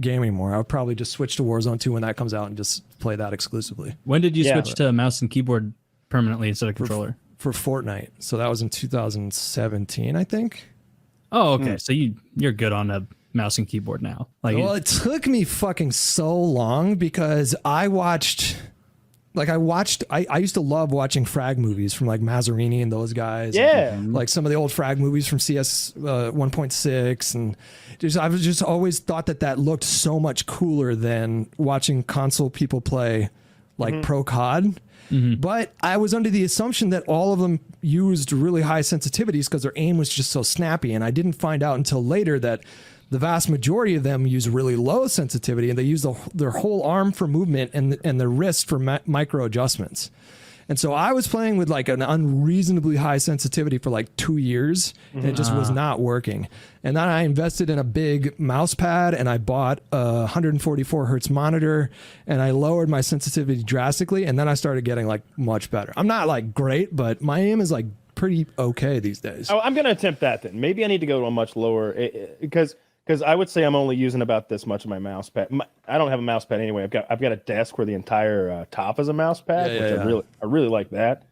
game anymore. I would probably just switch to Warzone 2 when that comes out and just play that exclusively. When did you switch to mouse and keyboard permanently instead of controller? For Fortnite. So that was in 2017, I think. Oh, okay. So you're good on a mouse and keyboard now. Well, it took me fucking so long because I used to love watching frag movies from like Mazzarini and those guys. Yeah. And like some of the old frag movies from CS 1.6. And I've just always thought that looked so much cooler than watching console people play like Pro COD. But I was under the assumption that all of them used really high sensitivities because their aim was just so snappy. And I didn't find out until later that the vast majority of them use really low sensitivity, and they use their whole arm for movement and their wrist for micro adjustments. And so I was playing with like an unreasonably high sensitivity for like 2 years, and it just was not working. And then I invested in a big mouse pad, and I bought a 144 hertz monitor, and I lowered my sensitivity drastically, and then I started getting like much better. I'm not like great, but my aim is like pretty okay these days. Oh, I'm going to attempt that then. Maybe I need to go to a much lower because I would say I'm only using about this much of my mouse pad. I don't have a mouse pad anyway. I've got a desk where the entire top is a mouse pad, which I really like that.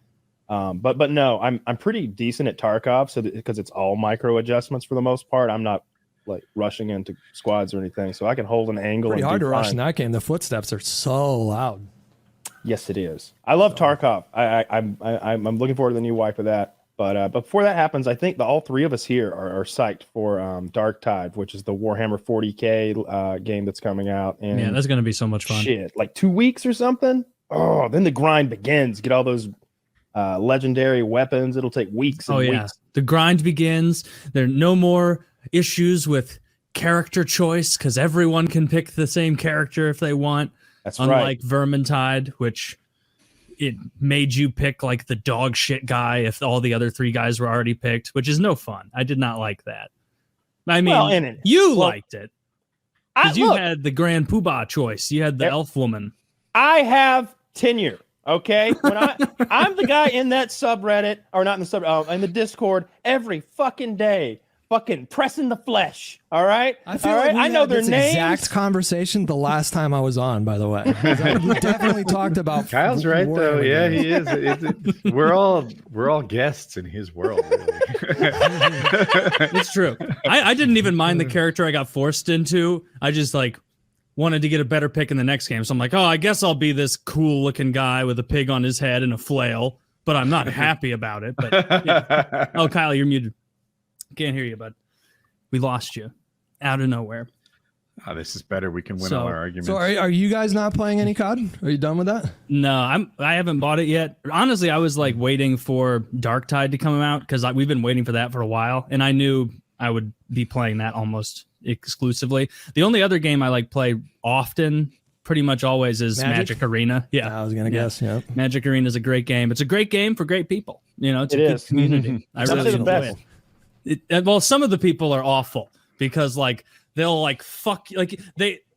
But no, I'm pretty decent at Tarkov, so because it's all micro adjustments for the most part. I'm not like rushing into squads or anything, so I can hold an angle. Pretty hard to rush in that game. The footsteps are so loud. Yes, it is. I love Tarkov. I'm looking forward to the new wipe of that. But before that happens, I think all three of us here are psyched for Dark Tide, which is the Warhammer 40K game that's coming out. And man, that's going to be so much fun. Shit, like 2 weeks or something? Oh, then the grind begins. Get all those legendary weapons. It'll take weeks and weeks. The grind begins. There are no more issues with character choice because everyone can pick the same character if they want. That's Unlike Vermintide, which... it made you pick like the dog shit guy if all the other three guys were already picked, which is no fun. I did not like that. I mean, you liked it because you had the Grand Poobah choice. You had the elf woman. I have tenure. Okay, when I'm the guy in that subreddit, or not in the subreddit, in the Discord every fucking day. Fucking pressing the flesh. All right. I know their names. Exact conversation the last time I was on. By the way, we definitely talked about. Kyle's right though. Yeah, he is. We're all guests in his world. Really. It's true. I didn't even mind the character I got forced into. I just like wanted to get a better pick in the next game. So I'm like, oh, I guess I'll be this cool looking guy with a pig on his head and a flail. But I'm not happy about it. But yeah. Oh, Kyle, you're muted. Can't hear you, bud. We lost you out of nowhere. Oh, this is better. We can win all our arguments. So are you guys not playing any COD? Are you done with that? No, I haven't bought it yet. Honestly, I was like waiting for Dark Tide to come out because we've been waiting for that for a while, and I knew I would be playing that almost exclusively. The only other game I like play often, pretty much always, is Magic Arena. Yeah, I was gonna guess. Yeah, Magic Arena is a great game. It's a great game for great people. You know, it's a good community. I really enjoy it. Well, some of the people are awful because like they'll like fuck like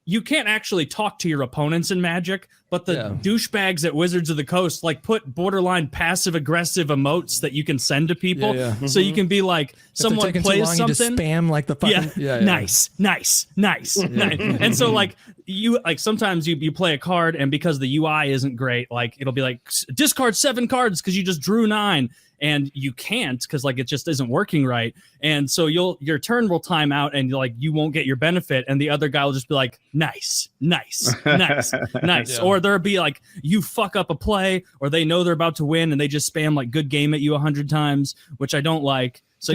you can't actually talk to your opponents in Magic, but the douchebags at Wizards of the Coast like put borderline passive aggressive emotes that you can send to people. So you can be like, someone plays something, you just spam like the fucking nice. And so like you like sometimes you play a card and because the UI isn't great, like it'll be like discard 7 cards because you just drew 9. And you can't because like it just isn't working right, and so your turn will time out, and like you won't get your benefit, and the other guy will just be like nice, or there'll be like you fuck up a play, or they know they're about to win, and they just spam like good game at you 100 times, which I don't like. So